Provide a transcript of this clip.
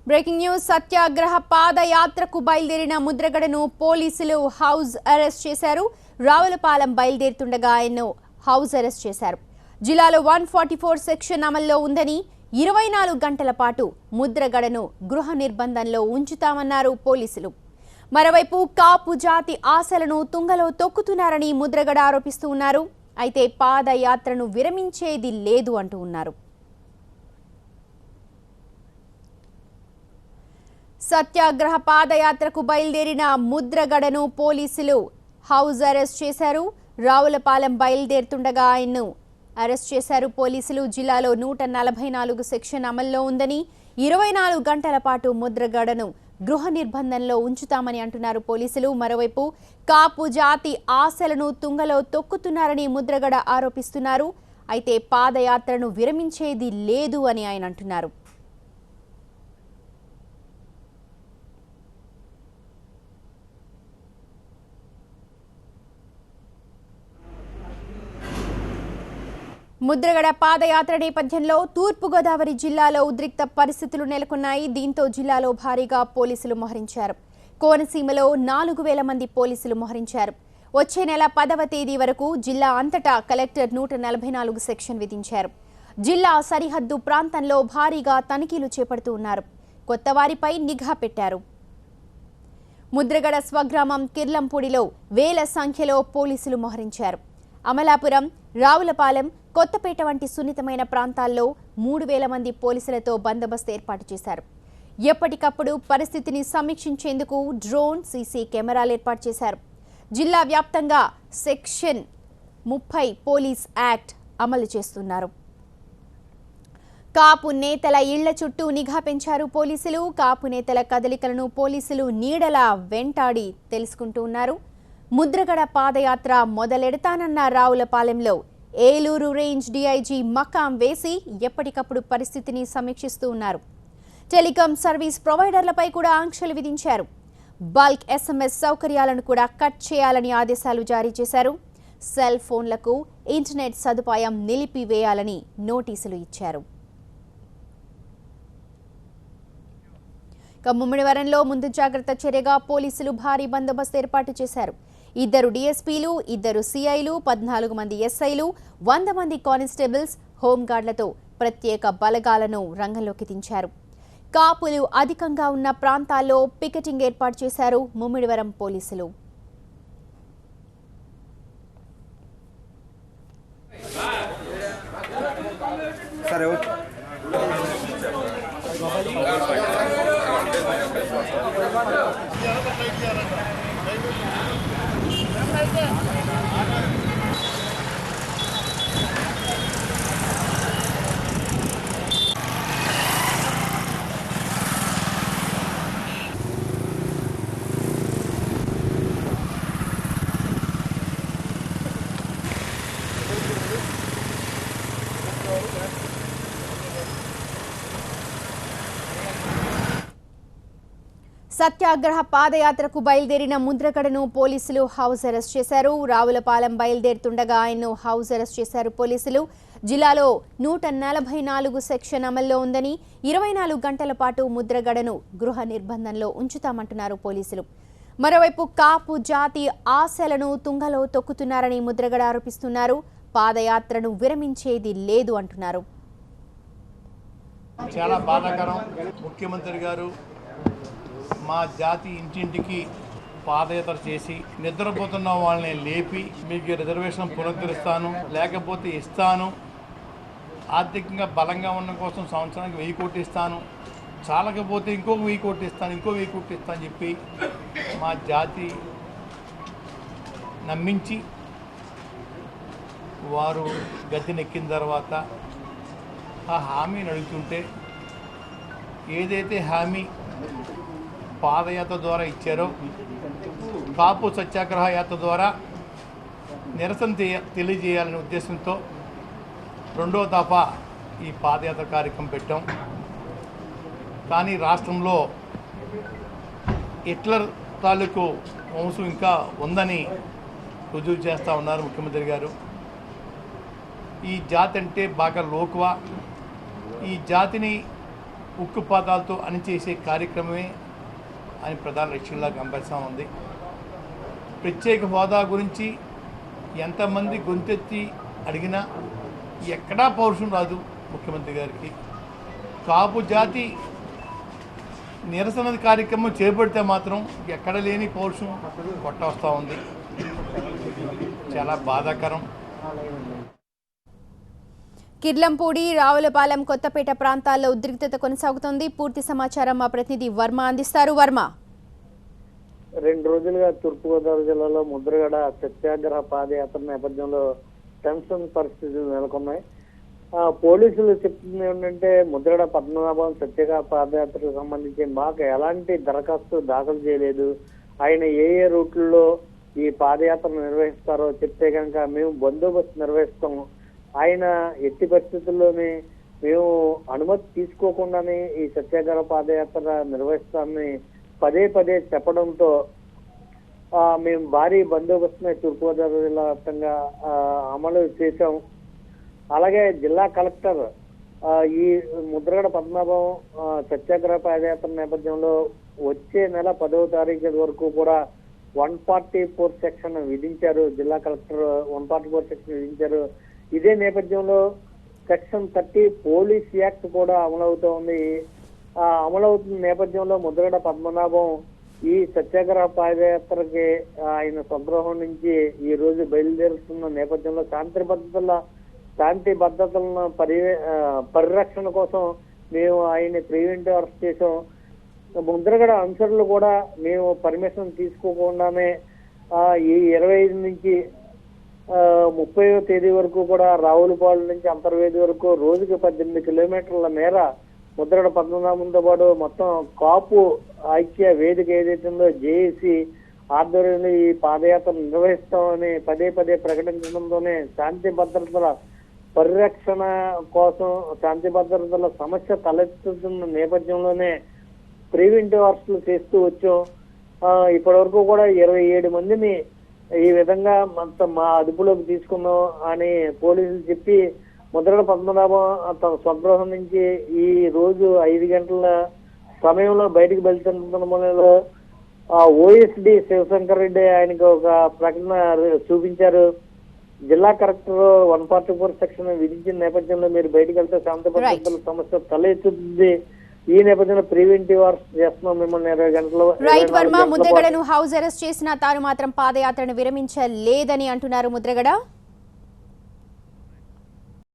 Breaking news సత్యాగ్రహ పాదయాత్రకు బయలుదేరిన ముద్రగడను పోలీసులు హౌస్ అరెస్ట్ చేశారు. రావులపాలెం బయలుదేరుతుండగా ఆయన్ను హౌస్ అరెస్ట్ చేశారు. జిల్లాలో 144 సెక్షన్ అమల్లో ఉందని 24 గంటల పాటు ముద్రగడను గృహ నిర్బంధంలో ఉంచుతామన్నారు పోలీసులు. మరోవైపు కాపు జాతి ఆశలను తుంగలో తొక్కుతున్నారని ముద్రగడ ఆరోపిస్తూ ఉన్నారు. అయితే పాదయాత్రను విరమించేది లేదు అంటూ ఉన్నారు. సత్యాగ్రహ పాదయాత్రకు బయలుదేరిన ముద్రగడను పోలీసులు హౌస్ అరెస్ట్ చేశారు. రావులపాలెం బయలుదేరుతుండగా ఆయన్ను అరెస్ట్ చేశారు పోలీసులు. జిల్లాలో 144 సెక్షన్ అమల్లో ఉందని 24 గంటల పాటు ముద్రగడను గృహ నిర్బంధంలో ఉంచుతామని అంటున్నారు పోలీసులు. మరోవైపు కాపు జాతి ఆశలను తుంగలో తొక్కుతున్నారని ముద్రగడ ఆరోపిస్తున్నారు. అయితే పాదయాత్రను విరమించేది లేదు అని ఆయన అంటున్నారు. ముద్రగడ పాదయాత్ర నేపథ్యంలో తూర్పుగోదావరి జిల్లాలో ఉద్రిక్త పరిస్థితులు నెలకొన్నాయి. దీంతో జిల్లాలో భారీగా పోలీసులు మోహరించారు. కోనసీమలో 4000 మంది పోలీసులు మోహరించారు. వచ్చే నెల 10వ తేదీ వరకు జిల్లా అంతటా కలెక్టర్ 144 సెక్షన్ విధించారు. జిల్లా సరిహద్దు ప్రాంతంలో భారీగా తనిఖీలు చేపడుతూ ఉన్నారు. కొత్తవారిపై నిఘా పెట్టారు. ముద్రగడ స్వగ్రామం కిర్లంపూడిలో వేల సంఖ్యలో పోలీసులు మోహరించారు. అమలాపురం, రావులపాలెం, కొత్తపేట వంటి సున్నితమైన ప్రాంతాల్లో 3000 మంది పోలీసులతో బందోబస్తు ఏర్పాటు చేశారు. ఎప్పటికప్పుడు పరిస్థితిని సమీక్షించేందుకు డ్రోన్, సీసీ కెమెరాలు ఏర్పాటు చేశారు. జిల్లా వ్యాప్తంగా సెక్షన్ 30 పోలీస్ యాక్ట్ అమలు చేస్తున్నారు. కాపు నేతల ఇళ్ల చుట్టూ నిఘా పెంచారు పోలీసులు. కాపు నేతల కదలికలను పోలీసులు నీడలా వెంటాడి తెలుసుకుంటూ ఉన్నారు. ముద్రగడ పాదయాత్ర మొదలెడతానన్న రావులపాలెంలో ఏలూరు రేంజ్ డీఐజీ మకాం వేసి ఎప్పటికప్పుడు పరిస్థితిని సమీక్షిస్తూ ఉన్నారు. టెలికాం సర్వీస్ ప్రొవైడర్లపై కూడా ఆంక్షలు విధించారు. బల్క్ SMS సౌకర్యాలను కూడా కట్ చేయాలని ఆదేశాలు జారీ చేశారు. సెల్ ఫోన్లకు ఇంటర్నెట్ సదుపాయం నిలిపివేయాలని నోటీసులు ఇచ్చారు. ముమ్మిడివరంలో ముందు జాగ్రత్త చర్యగా పోలీసులు భారీ బందోబస్తు ఏర్పాటు చేశారు. 2 DSPలు, 2 CIలు, 14 మంది SIలు, 100 మంది కానిస్టేబుల్స్, హోంగార్డులతో ప్రత్యేక బలగాలను రంగంలోకి దించారు. కాపులు అధికంగా ఉన్న ప్రాంతాల్లో పికెటింగ్ ఏర్పాటు చేశారు ముమ్మిడివరం పోలీసులు. సత్యాగ్రహ పాదయాత్రకు బయలుదేరిన ముద్రగడను పోలీసులు హౌస్ అరెస్ట్ చేశారు. రావులపాలెం బయలుదేరుతుండగా ఆయన్ను హౌస్ అరెస్ట్ చేశారు పోలీసులు. జిల్లాలో 144 సెక్షన్ అమల్లో ఉందని 24 గంటల పాటు ముద్రగడను గృహ నిర్బంధంలో ఉంచుతామంటున్నారు పోలీసులు. మరోవైపు కాపు జాతి ఆశలను తుంగలో తొక్కుతున్నారని ముద్రగడ ఆరోపిస్తున్నారు. పాదయాత్రను విరమించేది లేదు అంటున్నారు. చాలా బాధాకరం. ముఖ్యమంత్రి గారు మా జాతి ఇంటింటికి పాదయాత్ర చేసి నిద్రపోతున్న వాళ్ళని లేపి మీకు రిజర్వేషన్ పునరుద్ధరిస్తాను, లేకపోతే ఇస్తాను, ఆర్థికంగా బలంగా ఉన్న కోసం సంవత్సరానికి 1000 కోట్లు ఇస్తాను, చాలకపోతే ఇంకొక 1000 కోట్లు ఇస్తాను, ఇంకో 1000 కోట్లు ఇస్తాను అని చెప్పి మా జాతి నమ్మించి వారు గద్దెనెక్కిన తర్వాత ఆ హామీని అడుగుతుంటే ఏదైతే హామీ పాదయాత్ర ద్వారా ఇచ్చారో, కాపు సత్యాగ్రహ యాత్ర ద్వారా నిరసన తెలియజేయాలనే ఉద్దేశంతో 2వ దఫా ఈ పాదయాత్ర కార్యక్రమం పెట్టాం. కానీ రాష్ట్రంలో హిట్లర్ తాలూకు వంశం ఇంకా ఉందని రుజువు చేస్తూ ఉన్నారు ముఖ్యమంత్రి గారు. ఈ జాతి అంటే బాగా లోకువ. ఈ జాతిని ఉక్కుపాతాలతో అణిచేసే కార్యక్రమమే అని ప్రధాన లక్ష్యంగా కనిపిస్తూ ఉంది. ప్రత్యేక హోదా గురించి ఎంతమంది గొంతెత్తి అడిగినా ఎక్కడా పౌరుషం రాదు ముఖ్యమంత్రి గారికి. కాపు జాతి నిరసన కార్యక్రమం చేపడితే మాత్రం ఎక్కడ లేని పౌరుషం కొట్టవస్తూ ఉంది. చాలా బాధాకరం. కిర్లంపూడి, రావులపాలెం, కొత్తపేట ప్రాంతాల్లో ఉద్రిక్తత కొనసాగుతోంది. పూర్తి సమాచారం మా ప్రతినిధి వర్మ అందిస్తారు. వర్మ, 2 రోజులుగా తూర్పుగోదావరి జిల్లాలో ముద్రగడ సత్యాగ్రహ పాదయాత్ర నేపథ్యంలో టెన్షన్ పరిస్థితులు నెలకొన్నాయి. పోలీసులు చెప్తుంది ఏంటంటే ముద్రగడ పద్మనాభం సత్యాగ్రహ పాదయాత్రకు సంబంధించి మాకు ఎలాంటి దరఖాస్తు దాఖలు చేయలేదు, ఆయన ఏ రూట్లలో ఈ పాదయాత్ర నిర్వహిస్తారో చెప్తే కనుక మేము బందోబస్తు నిర్వహిస్తాము, ఆయన ఎట్టి పరిస్థితుల్లోనే మేము అనుమతి తీసుకోకుండానే ఈ సత్యాగ్రహ పాదయాత్ర నిర్వహిస్తామని పదే పదే చెప్పడంతో మేము భారీ బందోబస్తుని తూర్పుగోదావరి జిల్లా వ్యాప్తంగా అమలు చేశాం. అలాగే జిల్లా కలెక్టర్ ఈ ముద్రగడ పద్మనాభం సత్యాగ్రహ పాదయాత్ర నేపథ్యంలో వచ్చే నెల 10వ తారీఖు వరకు కూడా 144 సెక్షన్ విధించారు. జిల్లా కలెక్టర్ 144 సెక్షన్ విధించారు. ఇదే నేపథ్యంలో సెక్షన్ 30 పోలీస్ యాక్ట్ కూడా అమలవుతోంది. అమలవుతున్న నేపథ్యంలో ముద్రగడ పద్మనాభం ఈ సత్యాగ్రహ పాదయాత్రకి ఆయన స్వగృహం నుంచి ఈ రోజు బయలుదేరుతున్న నేపథ్యంలో శాంతి భద్రతలను పరిరక్షణ కోసం మేము ఆయన ప్రివెంటివ్ అరెస్ట్ చేసాం. ముద్రగడ అనుచరులు కూడా మేము పర్మిషన్ తీసుకోకుండానే ఈ 25 నుంచి 30వ తేదీ వరకు కూడా రావులపాలెం నుంచి అంతర్వేది వరకు రోజుకి 18 కిలోమీటర్ల మేర ముద్రగడ పద్మనాభంతో పాటు మొత్తం కాపు ఐక్య వేదిక ఏదైతే ఉందో జేఏసీ ఆధ్వర్యంలో ఈ పాదయాత్ర నిర్వహిస్తామని పదే పదే ప్రకటించడంతోనే శాంతి భద్రతల పరిరక్షణ కోసం శాంతి భద్రతల సమస్య తలెత్తుతున్న నేపథ్యంలోనే ప్రివెంటివ్ అరెస్టులు చేస్తూ వచ్చాం. ఇప్పటి వరకు కూడా 27 మందిని ఈ విధంగా మా అదుపులోకి తీసుకున్నాం అని పోలీసులు చెప్పి ముద్రగడ పద్మనాభం తన స్వగృహం నుంచి ఈ రోజు 5 గంటల సమయంలో బయటకు వెళ్తున్న ఓఎస్డి శివశంకర్ రెడ్డి ఆయనకు ఒక ప్రకటన చూపించారు. జిల్లా కలెక్టర్ 144 సెక్షన్ విధించిన నేపథ్యంలో మీరు బయటకు వెళ్తే శాంతి భద్రతల సమస్య తలెత్తుతుంది. ఈ నేపథ్యంలో ప్రివెంటివ్ అరెస్ట్ చేస్తున్నాం మిమ్మల్ని 20 గంటలు. రైట్ వర్మ, ముద్రగడను హౌస్ అరెస్ట్ చేసినా తాను మాత్రం పాదయాత్రను విరమించలేదని అంటున్నారు ముద్రగడ.